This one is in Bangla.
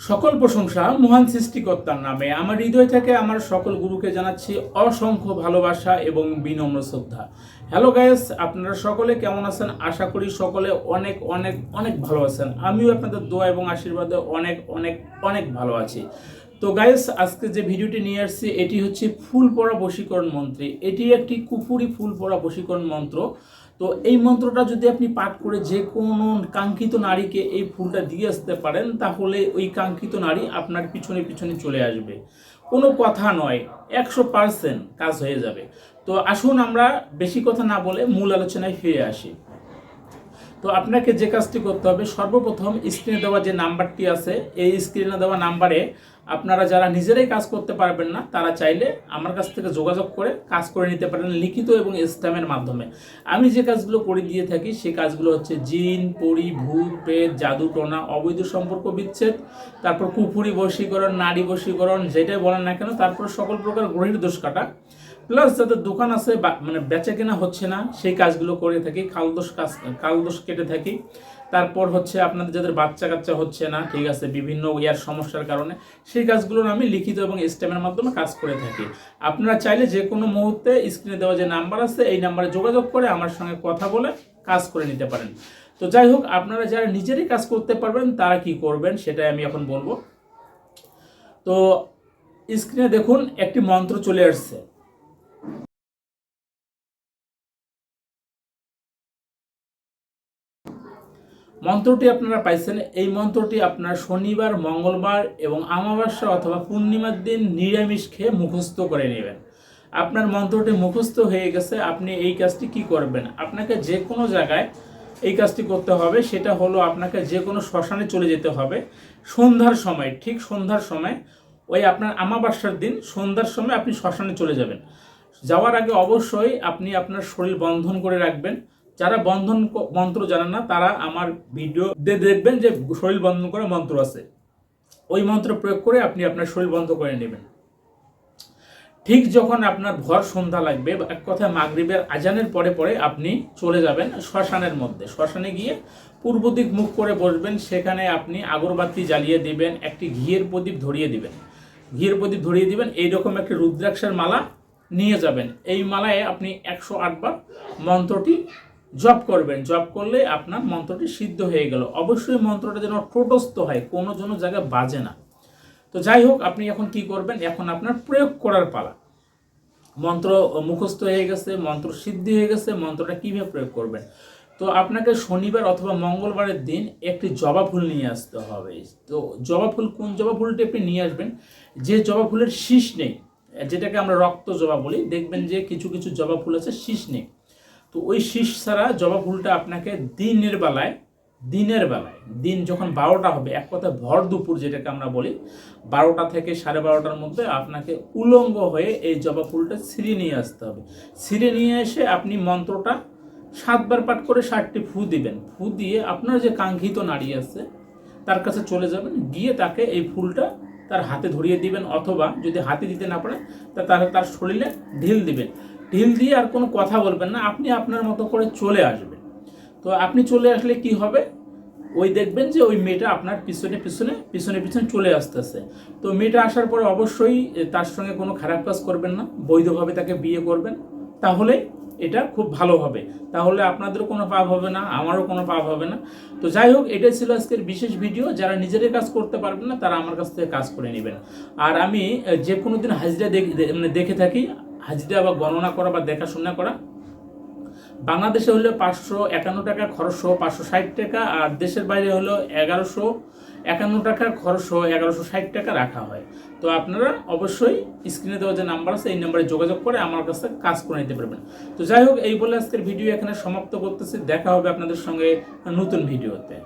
সকল প্রশংসা মহান সৃষ্টিকর্তার নামে। আমার হৃদয় থেকে আমার সকল গুরুকে জানাচ্ছি অসংখ্য ভালোবাসা এবং বিনম্র শ্রদ্ধা। হ্যালো গাইস, আপনারা সকলে কেমন আছেন? আশা করি সকলে অনেক অনেক অনেক ভালো আছেন। আমিও আপনাদের দোয়া এবং আশীর্বাদে অনেক অনেক অনেক ভালো আছি। তো গাইস, আজকে যে ভিডিওটি নিয়ে আসছি এটি হচ্ছে ফুল পড়া বশীকরণ মন্ত্রী। এটি একটি কুফুরি ফুল পড়া বশীকরণ মন্ত্র। তো এই মন্ত্রটা যদি আপনি পাঠ করে যে কোনো কাঙ্ক্ষিত নারীকে এই ফুলটা দিয়ে আসতে পারেন, তাহলে ওই কাঙ্ক্ষিত নারী আপনার পিছনে পিছনে চলে আসবে। কোনো কথা নয়, 100% কাজ হয়ে যাবে। তো আসুন আমরা বেশি কথা না বলে মূল আলোচনায় ফিরে আসি। তো আপনাকে যে কাজটি করতে হবে, সর্বপ্রথম স্ক্রিনে দেওয়া যে নাম্বারটি আছে, এই স্ক্রিনে দেওয়া নাম্বারে আপনারা যারা নিজেরাই কাজ করতে পারবেন না, তারা চাইলে আমার কাছ থেকে যোগাযোগ করে কাজ করে নিতে পারেন লিখিত এবং স্ট্যাম্পের মাধ্যমে। আমি যে কাজগুলো করে দিয়ে থাকি সেই কাজগুলো হচ্ছে জিন, পরি, ভূত, প্রেত, জাদু টোনা, অবৈধ সম্পর্ক বিচ্ছেদ, তারপর কুফুরি বশীকরণ, নারী বশীকরণ, যেটাই বলেন না কেন, তারপর সকল প্রকার গ্রহের দোষ কাটা, প্লাস যাদের দোকান আছে মানে বেচা কেনা হচ্ছে না সেই কাজগুলো করে থাকি, কালদোষ কেটে থাকি। তারপর হচ্ছে আপনাদের যাদের বাচ্চা কাচ্চা হচ্ছে না, ঠিক আছে, বিভিন্ন ইয়ার সমস্যার কারণে, সেই কাজগুলো আমি লিখিত এবং স্ট্যাম্পের মাধ্যমে কাজ করে থাকি। আপনারা চাইলে যে কোনো মুহূর্তে স্ক্রিনে দেওয়া যে নাম্বার আছে এই নাম্বারে যোগাযোগ করে আমার সঙ্গে কথা বলে কাজ করে নিতে পারেন। তো যাই হোক, আপনারা যারা নিজেরই কাজ করতে পারবেন তারা কি করবেন সেটাই আমি এখন বলবো। তো স্ক্রিনে দেখুন একটি মন্ত্র চলে আসছে। মন্ত্রটি আপনারা পাইছেন। এই মন্ত্রটি আপনার শনিবার, মঙ্গলবার এবং অমাবস্যা অথবা পূর্ণিমার দিন নিরামিষ খেয়ে মুখস্থ করে নেবেন। আপনার মন্ত্রটি মুখস্থ হয়ে গেছে। আপনি এই কাজটি কি করবেন, আপনাকে যে কোনো জায়গায় এই কাজটি করতে হবে। সেটা হলো আপনাকে যে কোনো শ্মশানে চলে যেতে হবে সন্ধ্যার সময়, ঠিক সন্ধ্যার সময়, ওই আপনার অমাবস্যার দিন সন্ধ্যার সময় আপনি শ্মশানে চলে যাবেন। যাওয়ার আগে অবশ্যই আপনি আপনার শরীর বন্ধন করে রাখবেন। যারা বন্ধন মন্ত্র জানেন না তারা আমার ভিডিও দেখবেন যে শরীর বন্ধন করা মন্ত্র আছে, ওই মন্ত্র প্রয়োগ করে আপনি আপনার শরীর বন্ধ করে নেবেন। ঠিক যখন আপনার ভর সন্ধ্যা লাগবে, এক কথায় মাগরিবের আজানের পরে পরে আপনি চলে যাবেন শ্মশানের মধ্যে। শ্মশানে গিয়ে পূর্ব দিক মুখ করে বসবেন। সেখানে আপনি আগরবাতি জ্বালিয়ে দিবেন, একটি ঘিয়ের প্রদীপ ধরিয়ে দিবেন। এইরকম একটি রুদ্রাক্ষের মালা নিয়ে যাবেন। এই মালায় আপনি 108 বার মন্ত্রটি জপ করবেন। জপ করলে আপনার মন্ত্রটি সিদ্ধ হয়ে গেল। অবশ্যই মন্ত্রটা যেন ঠোঁটস্থ হয়, কোনো যেন জায়গায় বাজে না। তো যাই হোক, আপনি এখন কি করবেন, এখন আপনার প্রয়োগ করার পালা। মন্ত্র মুখস্থ হয়ে গেছে, মন্ত্র সিদ্ধি হয়ে গেছে, মন্ত্রটা কীভাবে প্রয়োগ করবেন। তো আপনাকে শনিবার অথবা মঙ্গলবারের দিন একটি জবা ফুল নিয়ে আসতে হবে। তো জবা ফুল, কোন জবা ফুলটি আপনি নিয়ে আসবেন, যে জবা ফুলের শীষ নেই, যেটাকে আমরা রক্ত জবা বলি, দেখবেন যে কিছু কিছু জবা ফুল আছে শীষ নেই। তো ওই শীষ ছাড়া জবা ফুলটা আপনাকে দিনের বেলায় দিন যখন 12টা হবে, এক কথায় ভর দুপুর যেটাকে আমরা বলি, 12টা থেকে 12:30টার মধ্যে আপনাকে উলঙ্গ হয়ে এই জবা ফুলটা ছিঁড়ে নিয়ে আসতে হবে। ছিঁড়ে নিয়ে এসে আপনি মন্ত্রটা 7 বার পাঠ করে 7টি ফু দিবেন। ফু দিয়ে আপনার যে কাঙ্ক্ষিত নারী আছে তার কাছে চলে যাবেন, গিয়ে তাকে এই ফুলটা তার হাতে ধরিয়ে দিবেন, অথবা যদি হাতে দিতে না পারে তাহলে তার শরীরে ঢিল দিবেন। ঢিল দিয়ে আর কোনো কথা বলবেন না, আপনি আপনার মতো করে চলে আসবেন। তো আপনি চলে আসলে কি হবে, ওই দেখবেন যে ওই মেয়েটা আপনার পিছনে পিছনে চলে আসতেছে। তো মেয়েটা আসার পরে অবশ্যই তার সঙ্গে কোনো খারাপ কাজ করবেন না, বৈধভাবে তাকে বিয়ে করবেন, তাহলে এটা খুব ভালো হবে। তাহলে আপনাদেরও কোনো পাপ হবে না, আমারও কোনো পাপ হবে না। তো যাই হোক, এটাই ছিল আজকের বিশেষ ভিডিও। যারা নিজেরাই কাজ করতে পারবেন না তারা আমার কাছ থেকে কাজ করে নেবেন। আর আমি যে কোনো দিন হাজিরা দেখে থাকি, হাজিরা বা গণনা করা বা দেখাশোনা করা। বাংলাদেশে হলো 551 টাকা খরচ সহ 560 টাকা, আর দেশের বাইরে হলো 1151 টাকা খরচ সহ 1160 টাকা রাখা হয়। তো আপনারা অবশ্যই স্ক্রিনে দেওয়া যে নাম্বার আছে এই নাম্বারে যোগাযোগ করে আমার কাছে কাজ করে নিতে পারবেন। তো যাই হোক, এই বলে আজকের ভিডিও এখানে সমাপ্ত করতেছি। দেখা হবে আপনাদের সঙ্গে নতুন ভিডিওতে।